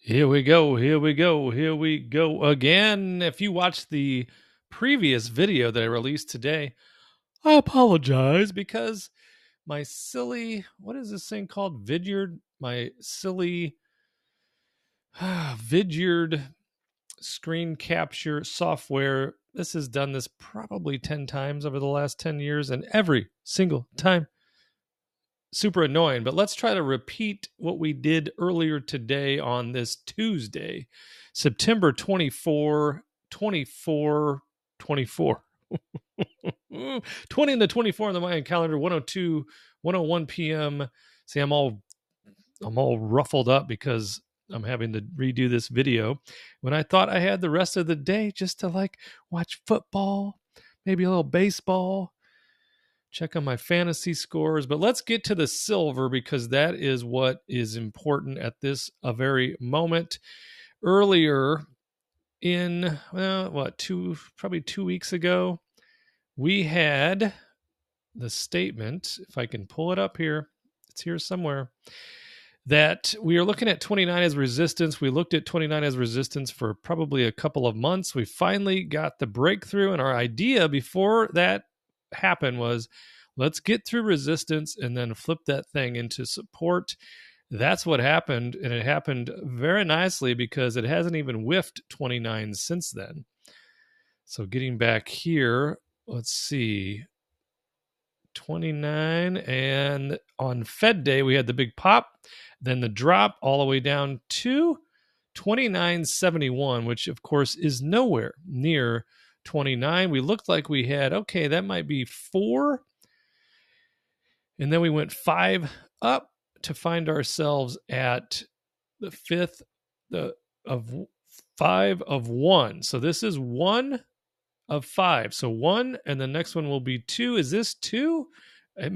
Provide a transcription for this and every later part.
Here we go. Here we go. Here we go again. If you watched the previous video that I released today, I apologize because my silly, what is this thing called? Vidyard? My silly Vidyard screen capture software. This has done this probably 10 times over the last 10 years, and every single time super annoying. But let's try to repeat what we did earlier today on this Tuesday, September 24, 24, 24. 20 and the 24 on the Mayan calendar, 102, 101 p.m. See, I'm all ruffled up because I'm having to redo this video when I thought I had the rest of the day just to watch football, maybe a little baseball, check on my fantasy scores. But let's get to the silver because that is what is important at this very moment. Earlier in, probably 2 weeks ago, we had the statement, if I can pull it up here, it's here somewhere, that we are looking at 29 as resistance. We looked at 29 as resistance for probably a couple of months. We finally got the breakthrough, and our idea before that happened was let's get through resistance and then flip that thing into support. That's what happened, and it happened very nicely because it hasn't even whiffed 29 since then. So getting back here, let's see, 29, and on Fed Day we had the big pop, then the drop all the way down to 29.71, which of course is nowhere near 29. We looked like we had, okay, that might be 4, and then we went 5 up to find ourselves at the 5th of 5 of 1. So this is 1 of 5. So 1, and the next one will be 2. Is this 2? I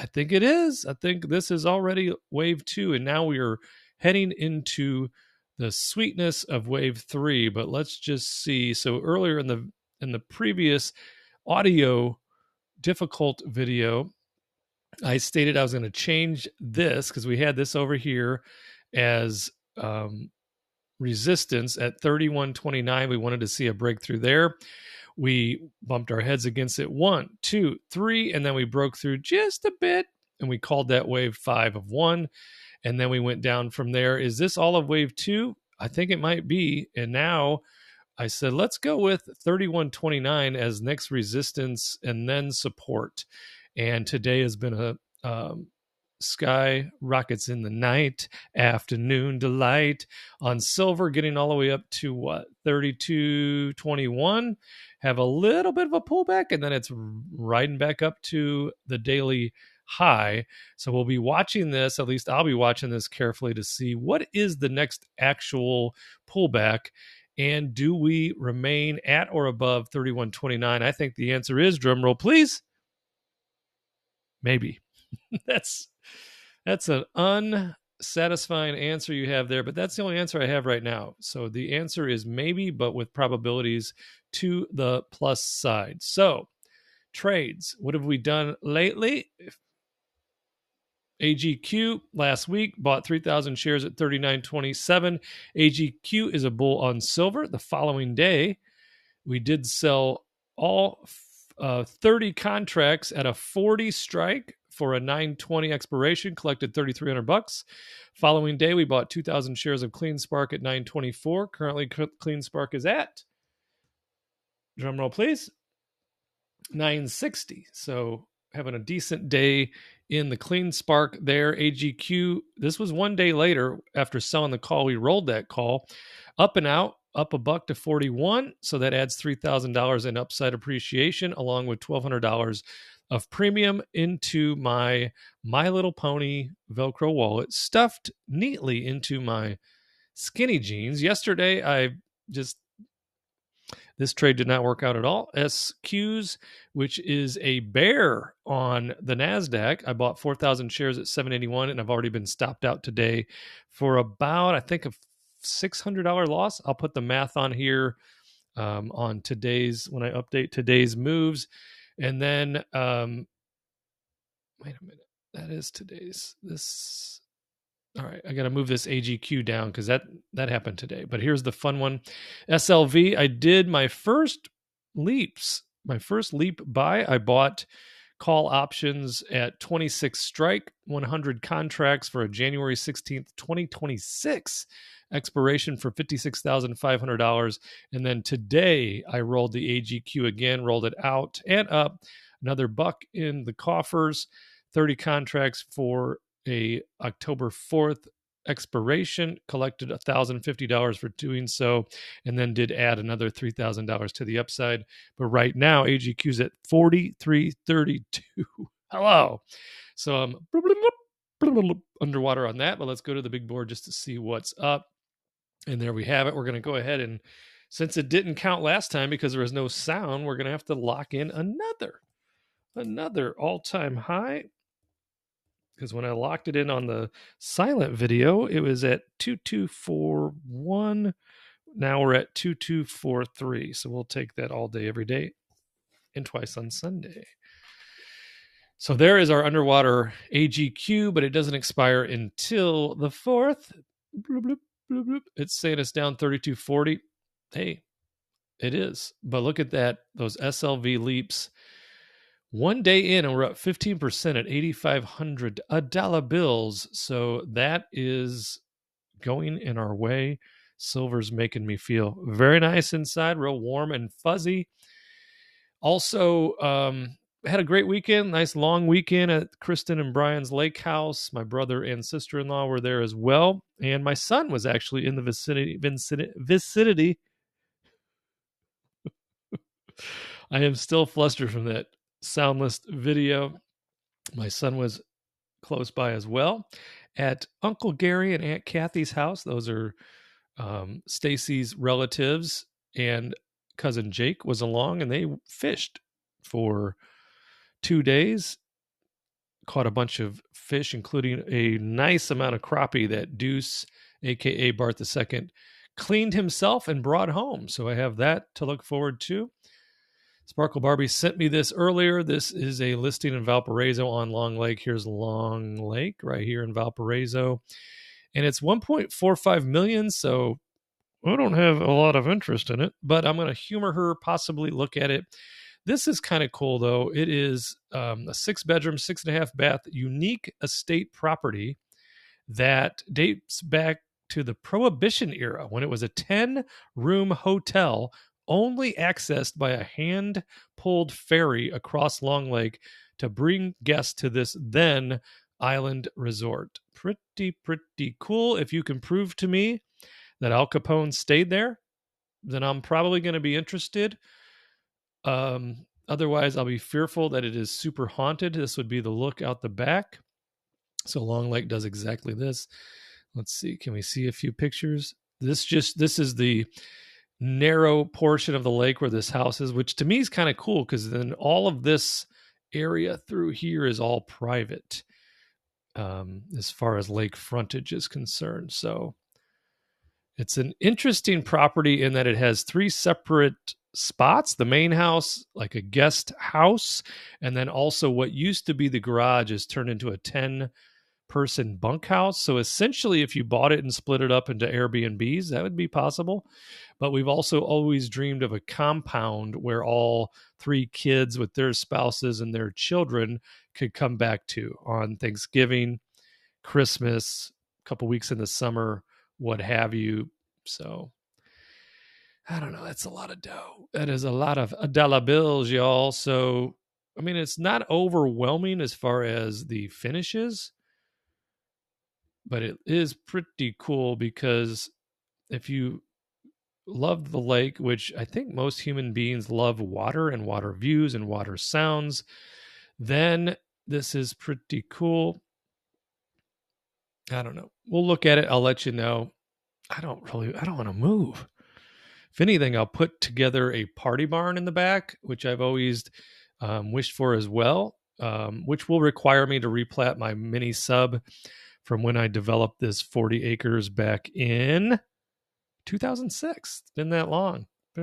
think it is. I think this is already wave 2, and now we are heading into the sweetness of wave 3. But let's just see. So earlier in the previous audio difficult video, I stated I was going to change this because we had this over here as resistance at 31.29. We wanted to see a breakthrough there. We bumped our heads against it 1, 2, 3, and then we broke through just a bit, and we called that wave 5 of 1, and then we went down from there. Is this all of wave 2? I think it might be, and now I said let's go with 31.29 as next resistance and then support. And today has been a sky rockets in the night, afternoon delight on silver, getting all the way up to 32.21. Have a little bit of a pullback, and then it's riding back up to the daily high. So we'll be watching this, at least I'll be watching this carefully to see what is the next actual pullback, and do we remain at or above 31.29? I think the answer is, drum roll please, maybe. That's an unsatisfying answer you have there, but that's the only answer I have right now. So the answer is maybe, but with probabilities to the plus side. So trades, what have we done lately? AGQ last week bought 3,000 shares at 39.27. AGQ is a bull on silver. The following day, we did sell all 30 contracts at a 40 strike for a 920 expiration, collected $3,300. Following day, we bought 2,000 shares of Clean Spark at 924. Currently, Clean Spark is at, drum roll please, 960. So having a decent day in the Clean Spark there. AGQ, this was one day later after selling the call. We rolled that call up and out, up $1 to 41. So that adds $3,000 in upside appreciation, along with $1,200 of premium into my My Little Pony Velcro wallet, stuffed neatly into my skinny jeans. Yesterday, this trade did not work out at all. SQs, which is a bear on the NASDAQ. I bought 4,000 shares at 781, and I've already been stopped out today for about, I think, a $600 loss. I'll put the math on here on today's, when I update today's moves. And then, wait a minute, that is today's, this, All right, I got to move this AGQ down because that happened today. But here's the fun one. SLV, I did my first leaps. My first leap buy, I bought call options at 26 strike, 100 contracts for a January 16th, 2026 expiration for $56,500. And then today I rolled the AGQ again, rolled it out and up, another buck in the coffers, 30 contracts for a October 4th expiration, collected $1,050 for doing so, and then did add another $3,000 to the upside. But right now, AGQ's at 43.32. Hello. So I'm underwater on that, but let's go to the big board just to see what's up. And there we have it. We're going to go ahead and, since it didn't count last time because there was no sound, we're going to have to lock in another all-time high. Because when I locked it in on the silent video, it was at 2241. Now we're at 2243. So we'll take that all day, every day, and twice on Sunday. So there is our underwater AGQ, but it doesn't expire until the 4th. Bloop, bloop, bloop, bloop. It's saying it's down 3240. Hey, it is. But look at that, those SLV leaps. One day in, and we're up 15% at 8,500 dollar bills. So that is going in our way. Silver's making me feel very nice inside, real warm and fuzzy. Also, had a great weekend, nice long weekend at Kristen and Brian's lake house. My brother and sister-in-law were there as well. And my son was actually in the vicinity. I am still flustered from that soundless video. My son was close by as well at Uncle Gary and Aunt Kathy's house. Those are Stacy's relatives, and cousin Jake was along, and they fished for 2 days, caught a bunch of fish, including a nice amount of crappie that Deuce, aka Bart II, cleaned himself and brought home. So I have that to look forward to. Sparkle Barbie sent me this earlier. This is a listing in Valparaiso on Long Lake. Here's Long Lake right here in Valparaiso. And it's 1.45 million, so I don't have a lot of interest in it, but I'm going to humor her, possibly look at it. This is kind of cool, though. It is a 6-bedroom, 6.5 bath, unique estate property that dates back to the Prohibition era when it was a 10-room hotel only accessed by a hand-pulled ferry across Long Lake to bring guests to this then island resort. Pretty cool. If you can prove to me that Al Capone stayed there, then I'm probably going to be interested. Otherwise, I'll be fearful that it is super haunted. This would be the look out the back. So Long Lake does exactly this. Let's see. Can we see a few pictures? This is the narrow portion of the lake where this house is, which to me is kind of cool because then all of this area through here is all private as far as lake frontage is concerned. So it's an interesting property in that it has 3 separate spots: the main house, like a guest house, and then also what used to be the garage is turned into a 10-person bunkhouse. So essentially, if you bought it and split it up into Airbnbs, that would be possible. But we've also always dreamed of a compound where all 3 kids with their spouses and their children could come back to on Thanksgiving, Christmas, a couple weeks in the summer, what have you. So I don't know. That's a lot of dough. That is a lot of dollar bills, y'all. So, I mean, it's not overwhelming as far as the finishes, but it is pretty cool because if you love the lake, which I think most human beings love water and water views and water sounds, then this is pretty cool. I don't know. We'll look at it. I'll let you know. I don't want to move. If anything, I'll put together a party barn in the back, which I've always wished for as well, which will require me to replat my mini sub from when I developed this 40 acres back in 2006. It's been that long. But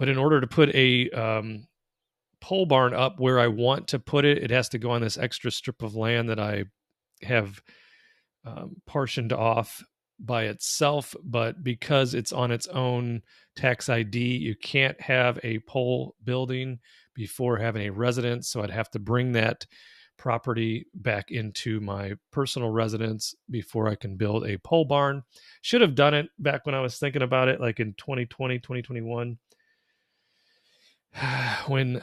in order to put a pole barn up where I want to put it, it has to go on this extra strip of land that I have portioned off by itself, but because it's on its own tax ID, you can't have a pole building before having a residence. So I'd have to bring that property back into my personal residence before I can build a pole barn. Should have done it back when I was thinking about it, like in 2020, 2021. When,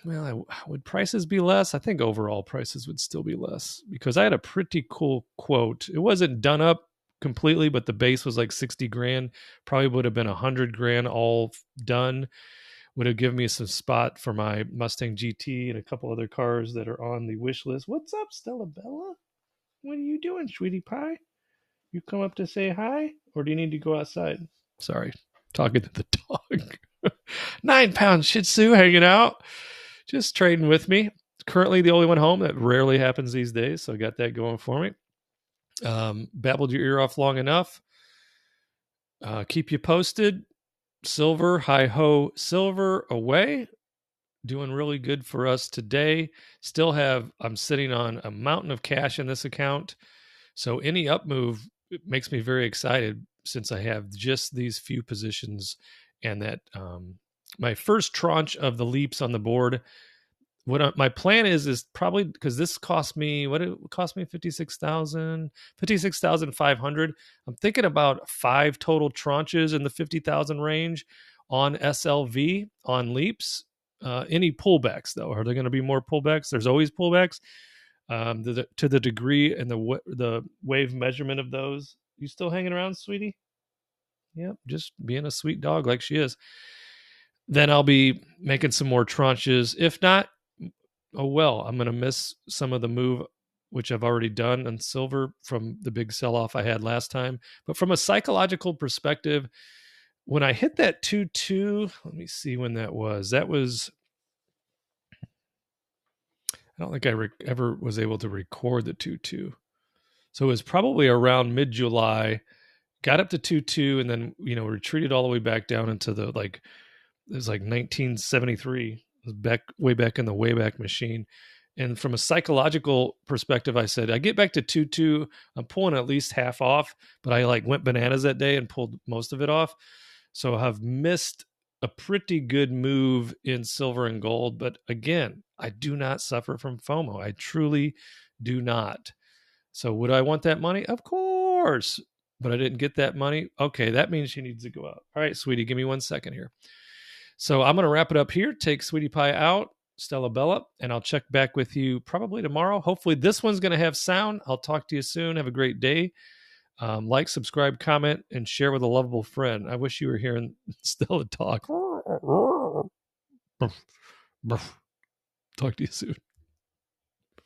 well, would prices be less? I think overall prices would still be less because I had a pretty cool quote. It wasn't done up completely, but the base was like 60 grand. Probably would have been 100 grand all done. Would have given me some spot for my Mustang GT and a couple other cars that are on the wish list. What's up, Stella Bella? What are you doing, sweetie pie? You come up to say hi, or do you need to go outside? Sorry, talking to the dog. 9-pound Shih Tzu hanging out, just trading with me. Currently the only one home. That rarely happens these days, so I got that going for me. Babbled your ear off long enough. Keep you posted. Silver, hi ho, silver away. Doing really good for us today. I'm sitting on a mountain of cash in this account. So any up move makes me very excited since I have just these few positions and that my first tranche of the leaps on the board. My plan is probably, because this cost me, what it cost me, 56,500. I'm thinking about 5 total tranches in the 50,000 range on SLV on leaps. Any pullbacks though? Are there going to be more pullbacks? There's always pullbacks. To the degree and the wave measurement of those. You still hanging around, sweetie? Yep, just being a sweet dog like she is. Then I'll be making some more tranches. If not, oh well, I'm going to miss some of the move, which I've already done on silver from the big sell-off I had last time. But from a psychological perspective, when I hit that 2-2, let me see when that was. That was, I don't think I ever was able to record the 2-2. So it was probably around mid-July, got up to 2-2, and then, retreated all the way back down into it was like 1973. Way back in the Wayback Machine. And from a psychological perspective, I said, I get back to 2-2, I'm pulling at least half off, but I went bananas that day and pulled most of it off. So I've missed a pretty good move in silver and gold. But again, I do not suffer from FOMO. I truly do not. So would I want that money? Of course. But I didn't get that money. Okay, that means she needs to go out. All right, sweetie, give me 1 second here. So I'm going to wrap it up here, take Sweetie Pie out, Stella Bella, and I'll check back with you probably tomorrow. Hopefully this one's going to have sound. I'll talk to you soon. Have a great day. Like, subscribe, comment, and share with a lovable friend. I wish you were hearing Stella talk. Talk to you soon.